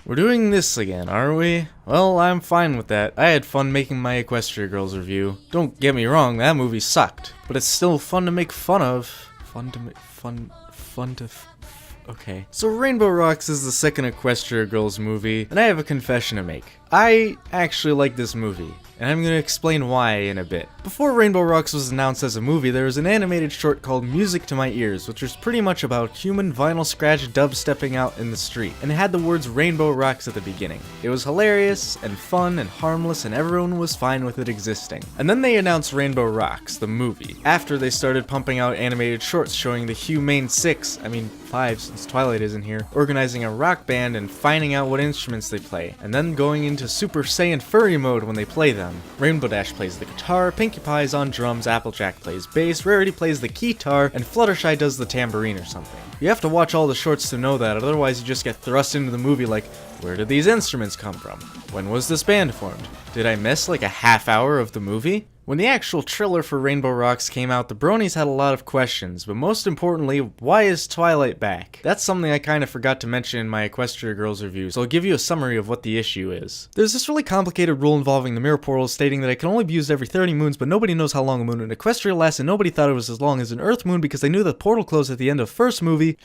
We're doing this again, are we? Well, I'm fine with that. I had fun making my Equestria Girls review. Don't get me wrong, that movie sucked. But it's still fun to make fun of. Okay. So Rainbow Rocks is the second Equestria Girls movie, and I have a confession to make. I actually like this movie, and I'm gonna explain why in a bit. Before Rainbow Rocks was announced as a movie, there was an animated short called Music to My Ears, which was pretty much about human vinyl scratch dubstepping out in the street, and it had the words Rainbow Rocks at the beginning. It was hilarious, and fun, and harmless, and everyone was fine with it existing. And then they announced Rainbow Rocks, the movie, after they started pumping out animated shorts showing the humane 5 since Twilight isn't here, organizing a rock band and finding out what instruments they play, and then going into Super Saiyan Furry mode when they play them. Rainbow Dash plays the guitar, Pinkie Pie's on drums, Applejack plays bass, Rarity plays the keytar, and Fluttershy does the tambourine or something. You have to watch all the shorts to know that, otherwise you just get thrust into the movie like, where did these instruments come from? When was this band formed? Did I miss like a half hour of the movie? When the actual trailer for Rainbow Rocks came out, the bronies had a lot of questions, but most importantly, why is Twilight back? That's something I kind of forgot to mention in my Equestria Girls review, so I'll give you a summary of what the issue is. There's this really complicated rule involving the mirror portal stating that it can only be used every 30 moons, but nobody knows how long a moon in Equestria lasts, and nobody thought it was as long as an Earth moon because they knew the portal closed at the end of first movie.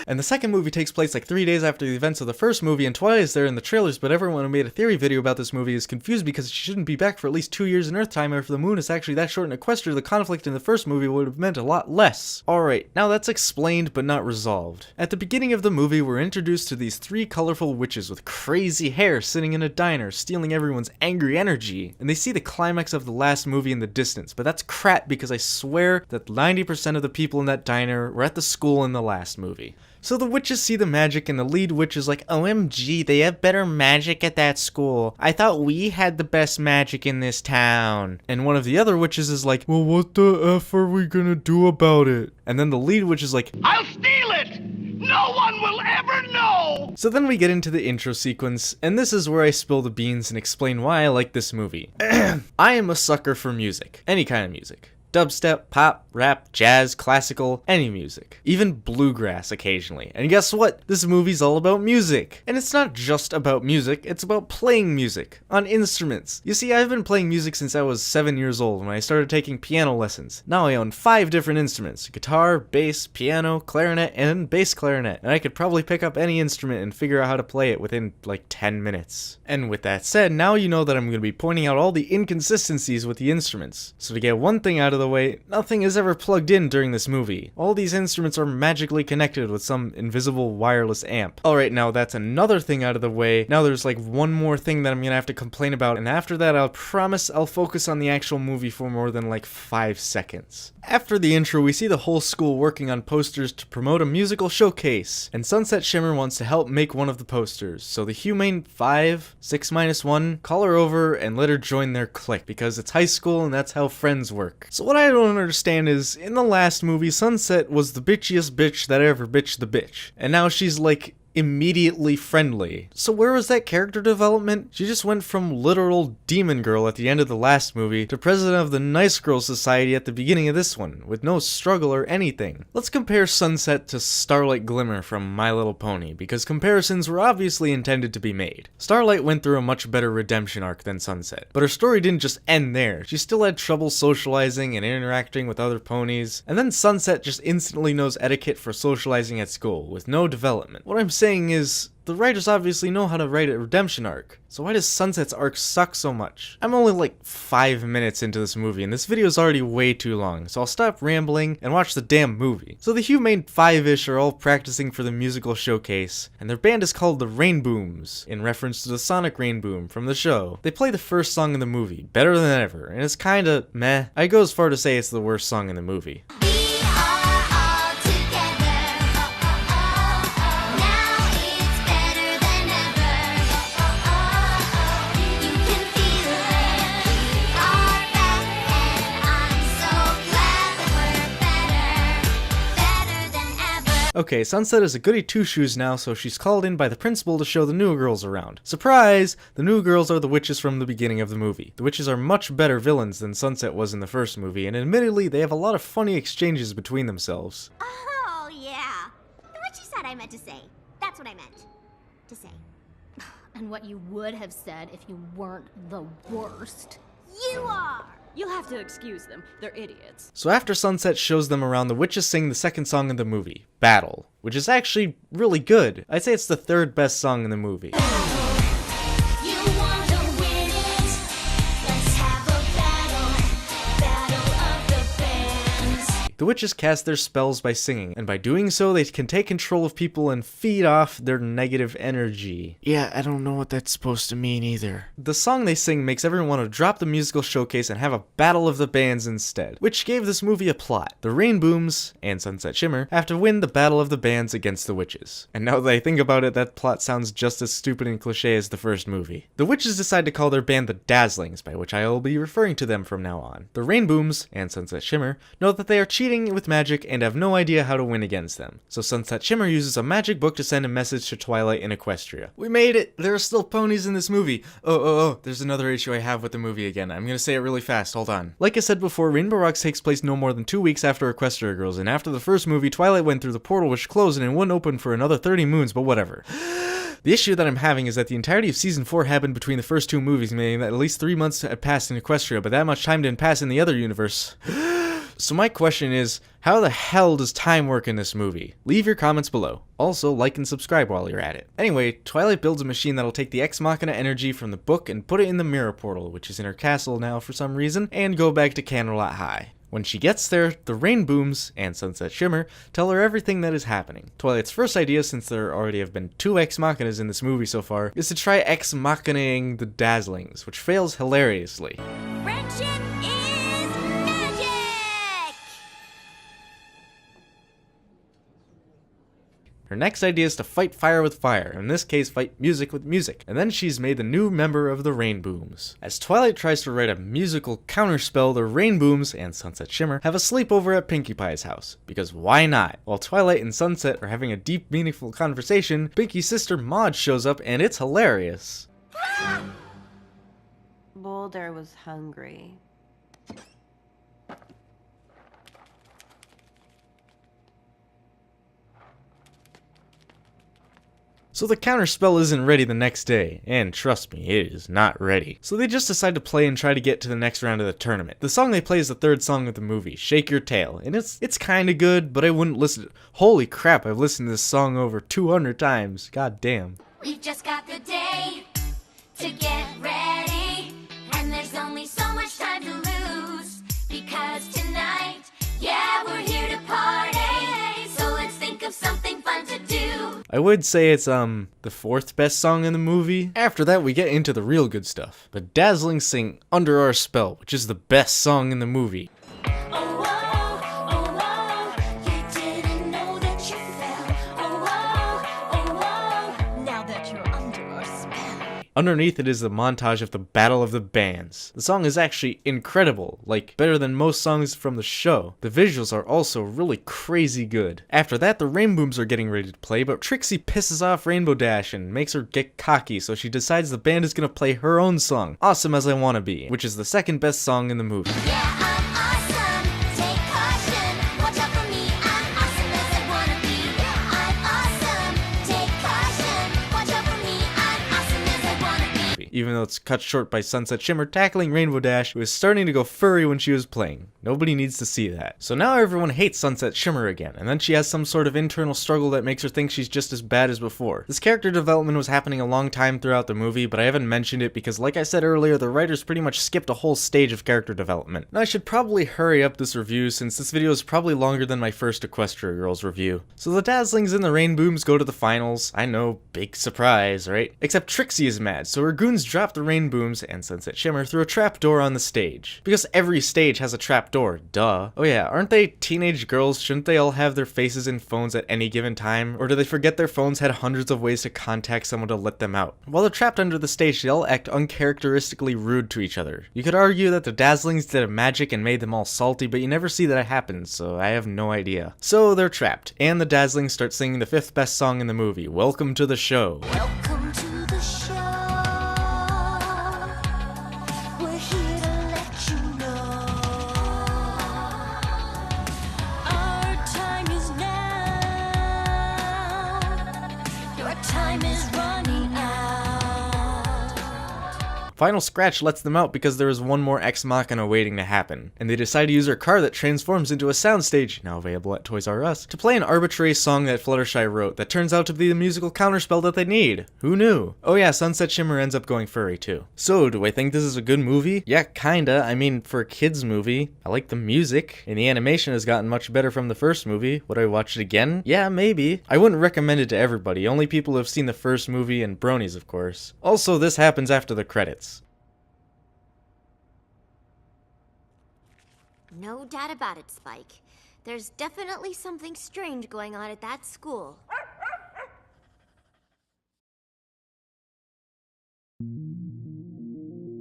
And the second movie takes place like 3 days after the events of the first movie, and Twilight is there in the trailers, but everyone who made a theory video about this movie is confused because she shouldn't be back for at least 2 years in Earth time, or if the moon is actually that short in Equestria, the conflict in the first movie would have meant a lot less. Alright, now that's explained but not resolved. At the beginning of the movie, we're introduced to these 3 colorful witches with crazy hair sitting in a diner, stealing everyone's angry energy, and they see the climax of the last movie in the distance, but that's crap because I swear that 90% of the people in that diner were at the school in the last movie. So the witches see the magic, and the lead witch is like, OMG, they have better magic at that school. I thought we had the best magic in this town. And one of the other witches is like, well, what the F are we gonna do about it? And then the lead witch is like, I'll steal it! No one will ever know! So then we get into the intro sequence, and this is where I spill the beans and explain why I like this movie. I am a sucker for music. Any kind of music. Dubstep, pop, rap, jazz, classical, any music. Even bluegrass occasionally. And guess what? This movie's all about music. And it's not just about music, it's about playing music on instruments. You see, I've been playing music since I was 7 years old when I started taking piano lessons. Now I own 5 different instruments: guitar, bass, piano, clarinet, and bass clarinet. And I could probably pick up any instrument and figure out how to play it within like 10 minutes. And with that said, now you know that I'm going to be pointing out all the inconsistencies with the instruments. So to get one thing out of the way, nothing is ever plugged in during this movie. All these instruments are magically connected with some invisible wireless amp. Alright, now that's another thing out of the way. Now there's like one more thing that I'm gonna have to complain about, and after that I'll promise I'll focus on the actual movie for more than like 5 seconds. After the intro, we see the whole school working on posters to promote a musical showcase, and Sunset Shimmer wants to help make one of the posters. So the humane 6-1 call her over and let her join their clique, because it's high school and that's how friends work. So what I don't understand is, in the last movie, Sunset was the bitchiest bitch that ever bitched the bitch, and now she's like immediately friendly. So where was that character development? She just went from literal demon girl at the end of the last movie to president of the Nice Girl Society at the beginning of this one, with no struggle or anything. Let's compare Sunset to Starlight Glimmer from My Little Pony, because comparisons were obviously intended to be made. Starlight went through a much better redemption arc than Sunset, but her story didn't just end there. She still had trouble socializing and interacting with other ponies, and then Sunset just instantly knows etiquette for socializing at school, with no development. What I'm saying is, the writers obviously know how to write a redemption arc, so why does Sunset's arc suck so much? I'm only like 5 minutes into this movie, and this video is already way too long, so I'll stop rambling and watch the damn movie. So the humane 5-ish are all practicing for the musical showcase, and their band is called the Rainbooms, in reference to the Sonic Rainboom from the show. They play the first song in the movie, Better Than Ever, and it's kinda meh. I go as far to say it's the worst song in the movie. Okay, Sunset is a goody two-shoes now, so she's called in by the principal to show the new girls around. Surprise! The new girls are the witches from the beginning of the movie. The witches are much better villains than Sunset was in the first movie, and admittedly, they have a lot of funny exchanges between themselves. Oh, yeah. What you said I meant to say. That's what I meant to say. And what you would have said if you weren't the worst. You are! You'll have to excuse them. They're idiots. So after sunset shows them around, the witches sing the second song in the movie, Battle, which is actually really good. I'd say it's the third best song in the movie. The witches cast their spells by singing, and by doing so, they can take control of people and feed off their negative energy. Yeah, I don't know what that's supposed to mean either. The song they sing makes everyone want to drop the musical showcase and have a battle of the bands instead, which gave this movie a plot. The Rainbooms and Sunset Shimmer have to win the battle of the bands against the witches. And now that I think about it, that plot sounds just as stupid and cliche as the first movie. The witches decide to call their band the Dazzlings, by which I will be referring to them from now on. The Rainbooms and Sunset Shimmer know that they are cheating with magic and have no idea how to win against them. So Sunset Shimmer uses a magic book to send a message to Twilight in Equestria. We made it! There are still ponies in this movie! Oh, there's another issue I have with the movie again. I'm gonna say it really fast, hold on. Like I said before, Rainbow Rocks takes place no more than 2 weeks after Equestria Girls, and after the first movie, Twilight went through the portal which closed and it wouldn't open for another 30 moons, but whatever. The issue that I'm having is that the entirety of Season 4 happened between the first 2 movies, meaning that at least 3 months had passed in Equestria, but that much time didn't pass in the other universe. So my question is, how the hell does time work in this movie? Leave your comments below. Also, like and subscribe while you're at it. Anyway, Twilight builds a machine that'll take the Ex Machina energy from the book and put it in the mirror portal, which is in her castle now for some reason, and go back to Candlelight High. When she gets there, the Rainbooms and Sunset Shimmer tell her everything that is happening. Twilight's first idea, since there already have been 2 Ex Machinas in this movie so far, is to try Ex Machinaing the Dazzlings, which fails hilariously. Friendship is magic! Her next idea is to fight fire with fire, in this case fight music with music, and then she's made the new member of the Rainbooms. As Twilight tries to write a musical counterspell, the Rainbooms and Sunset Shimmer have a sleepover at Pinkie Pie's house, because why not? While Twilight and Sunset are having a deep, meaningful conversation, Pinkie's sister Maud shows up and it's hilarious. Boulder was hungry. So the counterspell isn't ready the next day, and trust me, it is not ready. So they just decide to play and try to get to the next round of the tournament. The song they play is the third song of the movie, Shake Your Tail, and it's kinda good, but I wouldn't listen to. Holy crap, I've listened to this song over 200 times, god damn. We've just got the day to get ready, and there's only so much time to lose, because tonight, yeah, we're here to party, so let's think of something fun to do. I would say it's the 4th best song in the movie. After that, we get into the real good stuff. The Dazzlings sing Under Our Spell, which is the best song in the movie. Underneath it is the montage of the Battle of the Bands. The song is actually incredible, like better than most songs from the show. The visuals are also really crazy good. After that, the Rainbooms are getting ready to play, but Trixie pisses off Rainbow Dash and makes her get cocky, so she decides the band is gonna play her own song, Awesome As I Wanna Be, which is the 2nd best song in the movie. Yeah, I'm awesome. Take caution. Watch out for me. I'm awesome as I wanna be. I'm awesome. Take caution. Watch out for me. I'm awesome as I wanna be. Even though it's cut short by Sunset Shimmer tackling Rainbow Dash, who was starting to go furry when she was playing. Nobody needs to see that. So now everyone hates Sunset Shimmer again, and then she has some sort of internal struggle that makes her think she's just as bad as before. This character development was happening a long time throughout the movie, but I haven't mentioned it because, like I said earlier, the writers pretty much skipped a whole stage of character development. Now I should probably hurry up this review since this video is probably longer than my first Equestria Girls review. So the Dazzlings and the Rainbooms go to the finals. I know, big surprise, right? Except Trixie is mad, so her goons drop the Rainbooms and Sunset Shimmer through a trapdoor on the stage. Because every stage has a trapdoor, duh. Oh yeah, aren't they teenage girls? Shouldn't they all have their faces in phones at any given time? Or do they forget their phones had hundreds of ways to contact someone to let them out? While they're trapped under the stage, they all act uncharacteristically rude to each other. You could argue that the Dazzlings did a magic and made them all salty, but you never see that happen, so I have no idea. So they're trapped, and the Dazzlings start singing the 5th best song in the movie, Welcome to the Show. Welcome to the show. We're here to let you know. Our time is now. Your time is running out. Final Scratch lets them out because there is one more Ex Machina waiting to happen, and they decide to use her car that transforms into a soundstage, now available at Toys R Us, to play an arbitrary song that Fluttershy wrote that turns out to be the musical counterspell that they need. Who knew? Oh yeah, Sunset Shimmer ends up going furry too. So, do I think this is a good movie? Yeah, kinda. I mean, for a kids movie, I like the music, and the animation has gotten much better from the first movie. Would I watch it again? Yeah, maybe. I wouldn't recommend it to everybody, only people who have seen the first movie and bronies, of course. Also, this happens after the credits. No doubt about it, Spike. There's definitely something strange going on at that school.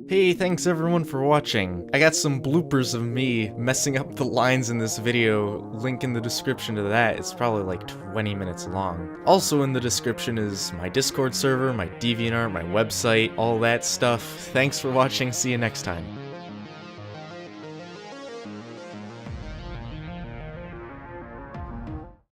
Hey, thanks everyone for watching. I got some bloopers of me messing up the lines in this video. Link in the description to that. It's probably like 20 minutes long. Also in the description is my Discord server, my DeviantArt, my website, all that stuff. Thanks for watching. See you next time.